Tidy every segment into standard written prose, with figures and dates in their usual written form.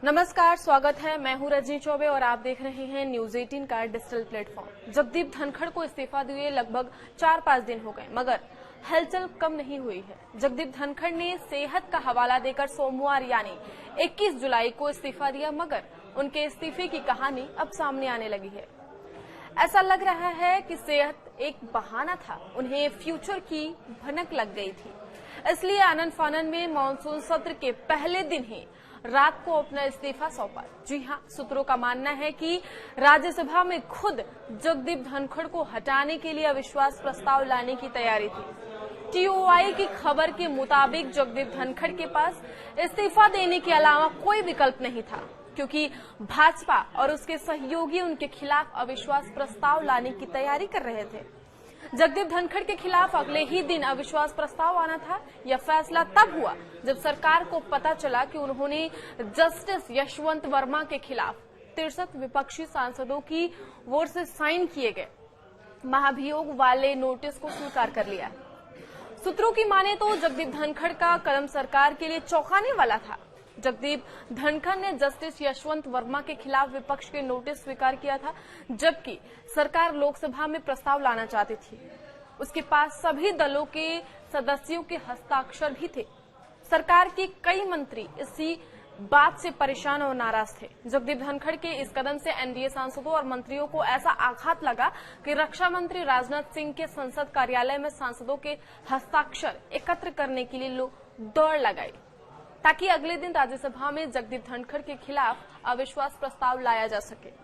नमस्कार, स्वागत है। मैं हूं रजनी चौबे और आप देख रहे हैं न्यूज 18 का डिजिटल प्लेटफॉर्म। जगदीप धनखड़ को इस्तीफा दिए लगभग 4-5 दिन हो गए, मगर हलचल कम नहीं हुई है। जगदीप धनखड़ ने सेहत का हवाला देकर सोमवार यानी 21 जुलाई को इस्तीफा दिया, मगर उनके इस्तीफे की कहानी अब सामने आने लगी है। ऐसा लग रहा है कि सेहत एक बहाना था, उन्हें फ्यूचर की भनक लग गई थी। इसलिए आनन फानन में मानसून सत्र के पहले दिन ही रात को अपना इस्तीफा सौंपा। जी हां, सूत्रों का मानना है कि राज्यसभा में खुद जगदीप धनखड़ को हटाने के लिए अविश्वास प्रस्ताव लाने की तैयारी थी। टीओआई की खबर के मुताबिक जगदीप धनखड़ के पास इस्तीफा देने के अलावा कोई विकल्प नहीं था, क्योंकि भाजपा और उसके सहयोगी उनके खिलाफ अविश्वास प्रस्ताव लाने की तैयारी कर रहे थे। जगदीप धनखड़ के खिलाफ अगले ही दिन अविश्वास प्रस्ताव आना था। यह फैसला तब हुआ जब सरकार को पता चला कि उन्होंने जस्टिस यशवंत वर्मा के खिलाफ 63 विपक्षी सांसदों की ओर से साइन किए गए महाभियोग वाले नोटिस को स्वीकार कर लिया। सूत्रों की माने तो जगदीप धनखड़ का कदम सरकार के लिए चौंकाने वाला था। जगदीप धनखड़ ने जस्टिस यशवंत वर्मा के खिलाफ विपक्ष के नोटिस स्वीकार किया था, जबकि सरकार लोकसभा में प्रस्ताव लाना चाहती थी। उसके पास सभी दलों के सदस्यों के हस्ताक्षर भी थे। सरकार के कई मंत्री इसी बात से परेशान और नाराज थे। जगदीप धनखड़ के इस कदम से एनडीए सांसदों और मंत्रियों को ऐसा आघात लगा कि रक्षा मंत्री राजनाथ सिंह के संसद कार्यालय में सांसदों के हस्ताक्षर एकत्र करने के लिए लोग दौड़ लगाई, ताकि अगले दिन राज्यसभा में जगदीप धनखड़ के खिलाफ अविश्वास प्रस्ताव लाया जा सके।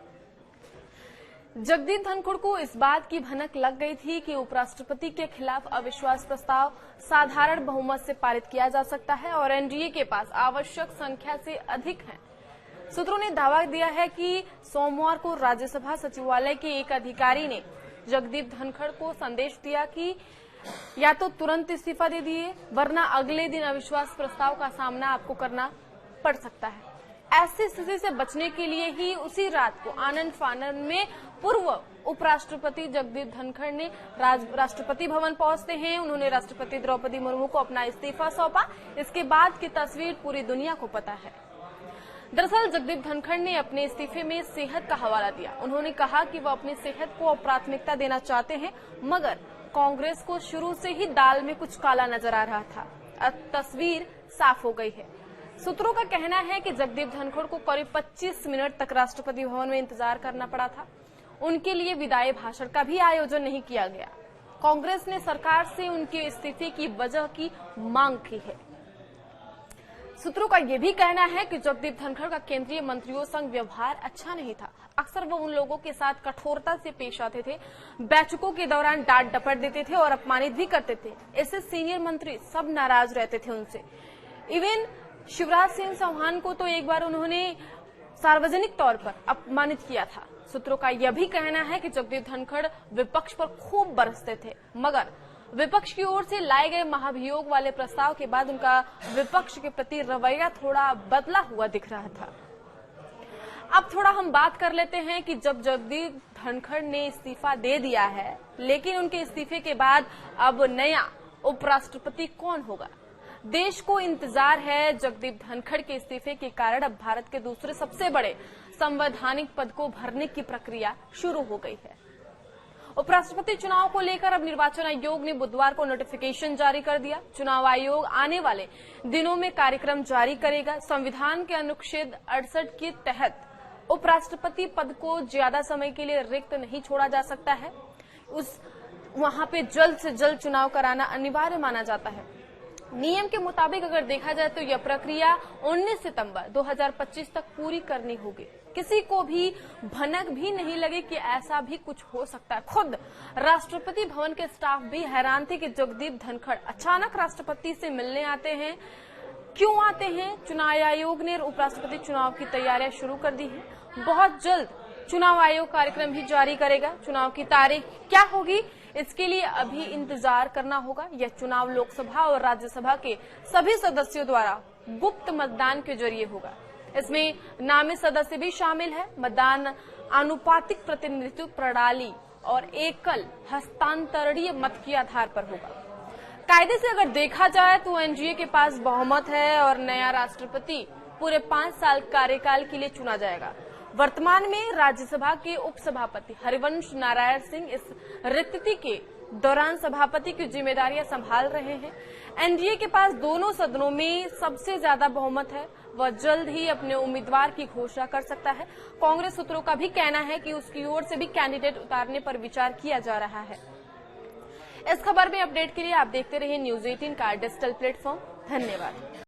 जगदीप धनखड़ को इस बात की भनक लग गई थी कि उपराष्ट्रपति के खिलाफ अविश्वास प्रस्ताव साधारण बहुमत से पारित किया जा सकता है और एनडीए के पास आवश्यक संख्या से अधिक है। सूत्रों ने दावा दिया है कि सोमवार को राज्यसभा सचिवालय के एक अधिकारी ने जगदीप धनखड़ को संदेश दिया कि या तो तुरंत इस्तीफा दे दिए, वरना अगले दिन अविश्वास प्रस्ताव का सामना आपको करना पड़ सकता है। ऐसी स्थिति से बचने के लिए ही उसी रात को आनंद फानन में पूर्व उपराष्ट्रपति जगदीप धनखड़ ने राष्ट्रपति भवन पहुंचते हैं। उन्होंने राष्ट्रपति द्रौपदी मुर्मू को अपना इस्तीफा सौंपा। इसके बाद की तस्वीर पूरी दुनिया को पता है। दरअसल जगदीप धनखड़ ने अपने इस्तीफे में सेहत का हवाला दिया। उन्होंने कहा कि वह अपनी सेहत को प्राथमिकता देना चाहते हैं, मगर कांग्रेस को शुरू से ही दाल में कुछ काला नजर आ रहा था। अब तस्वीर साफ हो गई है। सूत्रों का कहना है कि जगदीप धनखड़ को करीब 25 मिनट तक राष्ट्रपति भवन में इंतजार करना पड़ा था। उनके लिए विदाई भाषण का भी आयोजन नहीं किया गया। कांग्रेस ने सरकार से उनके इस्तीफे की वजह की मांग की है। सूत्रों का यह भी कहना है कि जगदीप धनखड़ का केंद्रीय मंत्रियों संग व्यवहार अच्छा नहीं था। अक्सर वो उन लोगों के साथ कठोरता से पेश आते थे, बैठकों के दौरान डांट डपट देते थे और अपमानित भी करते थे। ऐसे सीनियर मंत्री सब नाराज रहते थे उनसे। इवन शिवराज सिंह चौहान को तो एक बार उन्होंने सार्वजनिक तौर पर अपमानित किया था। सूत्रों का यह भी कहना है कि जगदीप धनखड़ विपक्ष पर खूब बरसते थे, मगर विपक्ष की ओर से लाए गए महाभियोग वाले प्रस्ताव के बाद उनका विपक्ष के प्रति रवैया थोड़ा बदला हुआ दिख रहा था। अब थोड़ा हम बात कर लेते हैं कि जब जगदीप धनखड़ ने इस्तीफा दे दिया है, लेकिन उनके इस्तीफे के बाद अब नया उपराष्ट्रपति कौन होगा। देश को इंतजार है। जगदीप धनखड़ के इस्तीफे के कारण अब भारत के दूसरे सबसे बड़े संवैधानिक पद को भरने की प्रक्रिया शुरू हो गई है। उपराष्ट्रपति चुनाव को लेकर अब निर्वाचन आयोग ने बुधवार को नोटिफिकेशन जारी कर दिया। चुनाव आयोग आने वाले दिनों में कार्यक्रम जारी करेगा। संविधान के अनुच्छेद 68 के तहत उपराष्ट्रपति पद को ज्यादा समय के लिए रिक्त नहीं छोड़ा जा सकता है। वहां पे जल्द से जल्द चुनाव कराना अनिवार्य माना जाता है। नियम के मुताबिक अगर देखा जाए तो यह प्रक्रिया 19 सितंबर 2025 तक पूरी करनी होगी। किसी को भी भनक भी नहीं लगे कि ऐसा भी कुछ हो सकता है। खुद राष्ट्रपति भवन के स्टाफ भी हैरान थे कि जगदीप धनखड़ अचानक राष्ट्रपति से मिलने आते हैं। क्यों आते हैं? चुनाव आयोग ने उपराष्ट्रपति चुनाव की तैयारियां शुरू कर दी है। बहुत जल्द चुनाव आयोग कार्यक्रम भी जारी करेगा। चुनाव की तारीख क्या होगी, इसके लिए अभी इंतजार करना होगा। यह चुनाव लोकसभा और राज्यसभा के सभी सदस्यों द्वारा गुप्त मतदान के जरिए होगा। इसमें नामित सदस्य भी शामिल है। मतदान आनुपातिक प्रतिनिधित्व प्रणाली और एकल हस्तांतरणीय मत के आधार पर होगा। कायदे से अगर देखा जाए तो एनडीए के पास बहुमत है और नया राष्ट्रपति पूरे 5 साल कार्यकाल के लिए चुना जाएगा। वर्तमान में राज्यसभा के उपसभापति हरिवंश नारायण सिंह इस रिक्ति के दौरान सभापति की जिम्मेदारियां संभाल रहे हैं। एनडीए के पास दोनों सदनों में सबसे ज्यादा बहुमत है, वह जल्द ही अपने उम्मीदवार की घोषणा कर सकता है। कांग्रेस सूत्रों का भी कहना है कि उसकी ओर से भी कैंडिडेट उतारने पर विचार किया जा रहा है। इस खबर में अपडेट के लिए आप देखते रहिए न्यूज़ 18 का डिजिटल प्लेटफॉर्म। धन्यवाद।